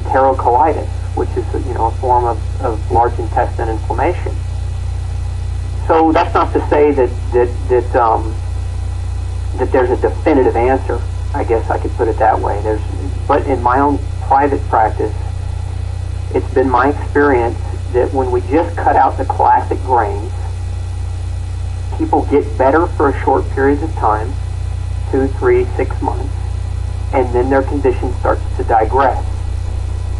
enterocolitis, which is a form of large intestine inflammation. So that's not to say that there's a definitive answer. I guess I could put it that way. But in my own private practice, it's been my experience that when we just cut out the classic grains, people get better for a short period of time, 2, 3, 6 months, and then their condition starts to digress.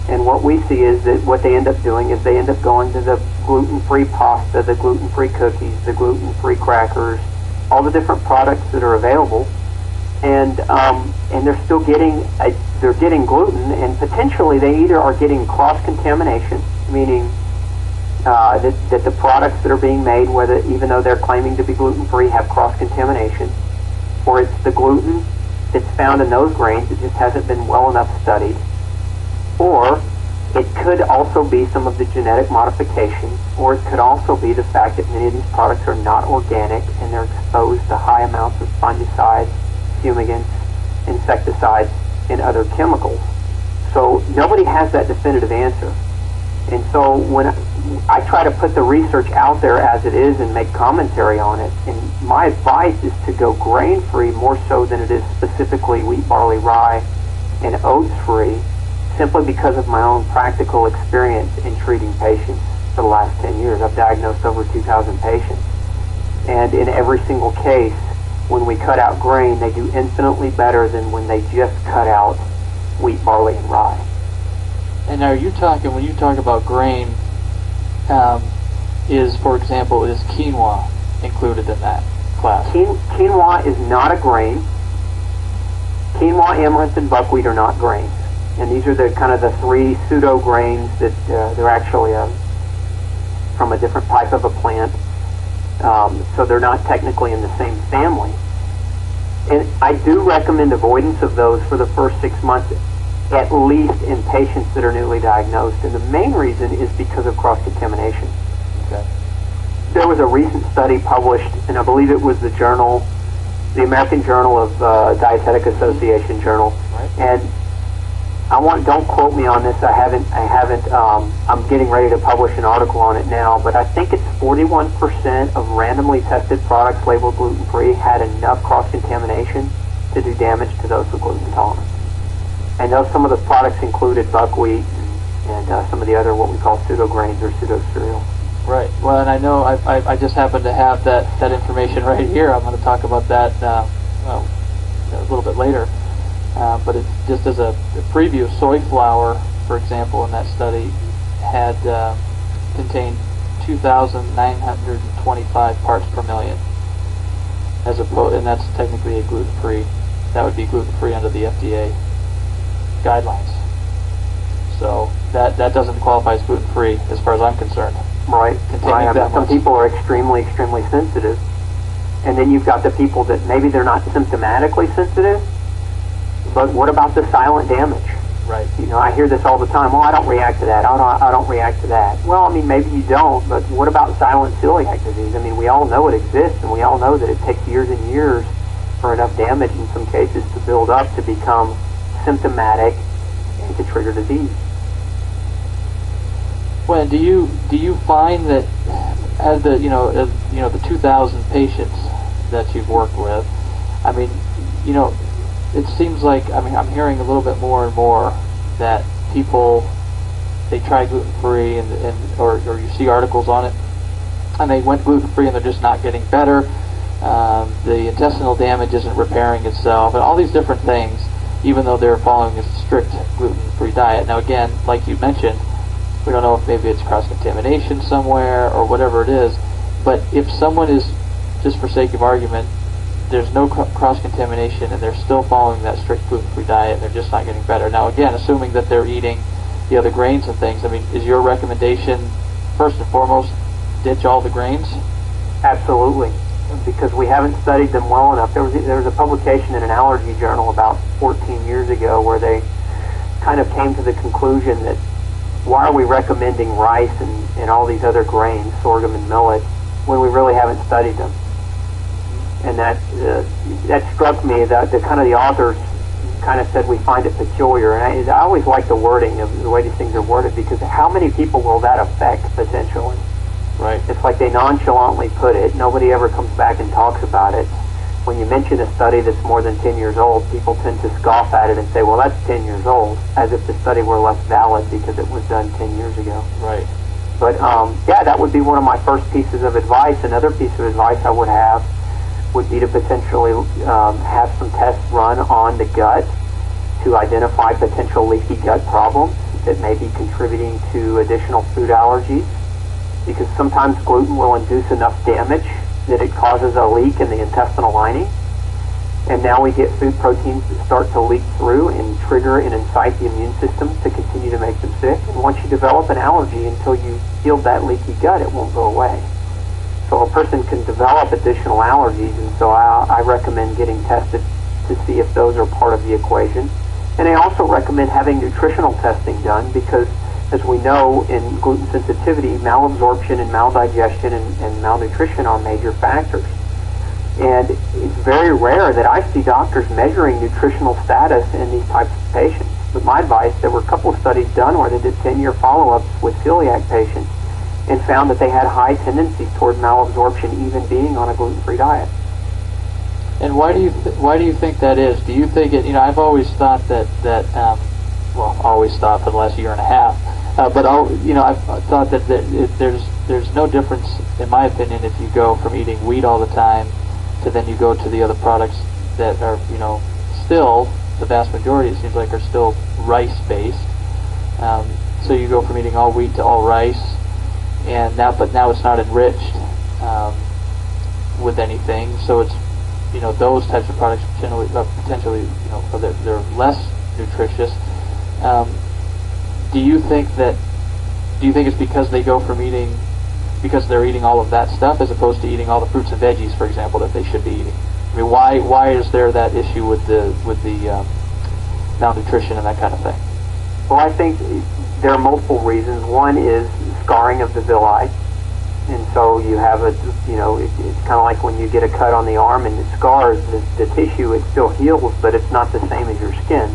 And what we see is that what they end up doing is they end up going to the gluten-free pasta, the gluten-free cookies, the gluten-free crackers, all the different products that are available, and they're still getting gluten, and potentially they either are getting cross-contamination, meaning that the products that are being made, even though they're claiming to be gluten-free, have cross-contamination, or it's the gluten that's found in those grains that just hasn't been well enough studied, or it could also be some of the genetic modification, or it could also be the fact that many of these products are not organic and they're exposed to high amounts of fungicides, fumigants, insecticides, and other chemicals. So nobody has that definitive answer. And so when I try to put the research out there as it is and make commentary on it, and my advice is to go grain-free more so than it is specifically wheat, barley, rye, and oats-free, simply because of my own practical experience in treating patients for the last 10 years. I've diagnosed over 2,000 patients. And in every single case, when we cut out grain, they do infinitely better than when they just cut out wheat, barley, and rye. And are you talking, when you talk about grain, for example, is quinoa included in that class? Quinoa is not a grain. Quinoa, amaranth, and buckwheat are not grains. And these are the kind of the three pseudo grains that they're actually from a different type of a plant. So they're not technically in the same family. And I do recommend avoidance of those for the first 6 months, at least in patients that are newly diagnosed. And the main reason is because of cross-contamination. Okay. There was a recent study published, and I believe it was the American Journal of Dietetic Association Journal. Right. And don't quote me on this. I'm getting ready to publish an article on it now, but I think it's 41% of randomly tested products labeled gluten-free had enough cross-contamination to do damage to those with gluten intolerance. And some of the products included buckwheat and some of the other what we call pseudo grains or pseudo cereal. Right. Well, and I know I just happen to have that information right here. I'm going to talk about that a little bit later. But it's just as a preview, soy flour, for example, in that study had contained 2,925 parts per million, and that's technically a gluten-free. That would be gluten-free under the FDA guidelines. So that doesn't qualify as gluten-free as far as I'm concerned. Right. Some people are extremely, extremely sensitive, and then you've got the people that maybe they're not symptomatically sensitive, but what about the silent damage? Right. I hear this all the time. Well, I don't react to that. I don't react to that. Well, I mean, maybe you don't, but what about silent celiac disease? I mean, we all know it exists, and we all know that it takes years and years for enough damage in some cases to build up to become symptomatic and to trigger disease. Well, do you find that as the 2,000 patients that you've worked with, I mean, it seems like, I'm hearing a little bit more and more that people, they try gluten-free or you see articles on it, and they went gluten-free and they're just not getting better. The intestinal damage isn't repairing itself, and all these different things, even though they're following a strict gluten-free diet. Now again, like you mentioned, we don't know if maybe it's cross-contamination somewhere or whatever it is, but if someone is, just for sake of argument, there's no cross-contamination and they're still following that strict gluten-free diet and they're just not getting better. Now again, assuming that they're eating the other grains and things, is your recommendation, first and foremost, ditch all the grains? Absolutely, because we haven't studied them well enough. There was a publication in an allergy journal about 14 years ago where they kind of came to the conclusion that why are we recommending rice and all these other grains, sorghum and millet, when we really haven't studied them? And that struck me, that the authors kind of said we find it peculiar, and I always like the wording of the way these things are worded, because how many people will that affect potentially? Right. It's like they nonchalantly put it. Nobody ever comes back and talks about it. When you mention a study that's more than 10 years old, people tend to scoff at it and say, well, that's 10 years old, as if the study were less valid because it was done 10 years ago. Right. But, yeah, that would be one of my first pieces of advice. Another piece of advice I would have would be to potentially have some tests run on the gut to identify potential leaky gut problems that may be contributing to additional food allergies, because sometimes gluten will induce enough damage that it causes a leak in the intestinal lining, and now we get food proteins that start to leak through and trigger and incite the immune system to continue to make them sick. And once you develop an allergy, until you heal that leaky gut, it won't go away. So a person can develop additional allergies, and so I recommend getting tested to see if those are part of the equation. And I also recommend having nutritional testing done, because as we know, in gluten sensitivity, malabsorption and maldigestion and malnutrition are major factors. And it's very rare that I see doctors measuring nutritional status in these types of patients. But my advice, there were a couple of studies done where they did 10-year follow-ups with celiac patients and found that they had high tendencies toward malabsorption even being on a gluten-free diet. And why do you think that is? Do you think it? I've always thought that always thought for the last year and a half. But I've thought that there's no difference, in my opinion, if you go from eating wheat all the time to then you go to the other products that are, still, the vast majority, it seems like, are still rice-based. So you go from eating all wheat to all rice, but now it's not enriched with anything. So it's, those types of products potentially, they're less nutritious. Do you think it's because they go from because they're eating all of that stuff as opposed to eating all the fruits and veggies, for example, that they should be eating? I mean, why is there that issue with the malnutrition and that kind of thing? Well, I think there are multiple reasons. One is scarring of the villi, and so you have it's kind of like when you get a cut on the arm and it scars the tissue. It still heals, but it's not the same as your skin.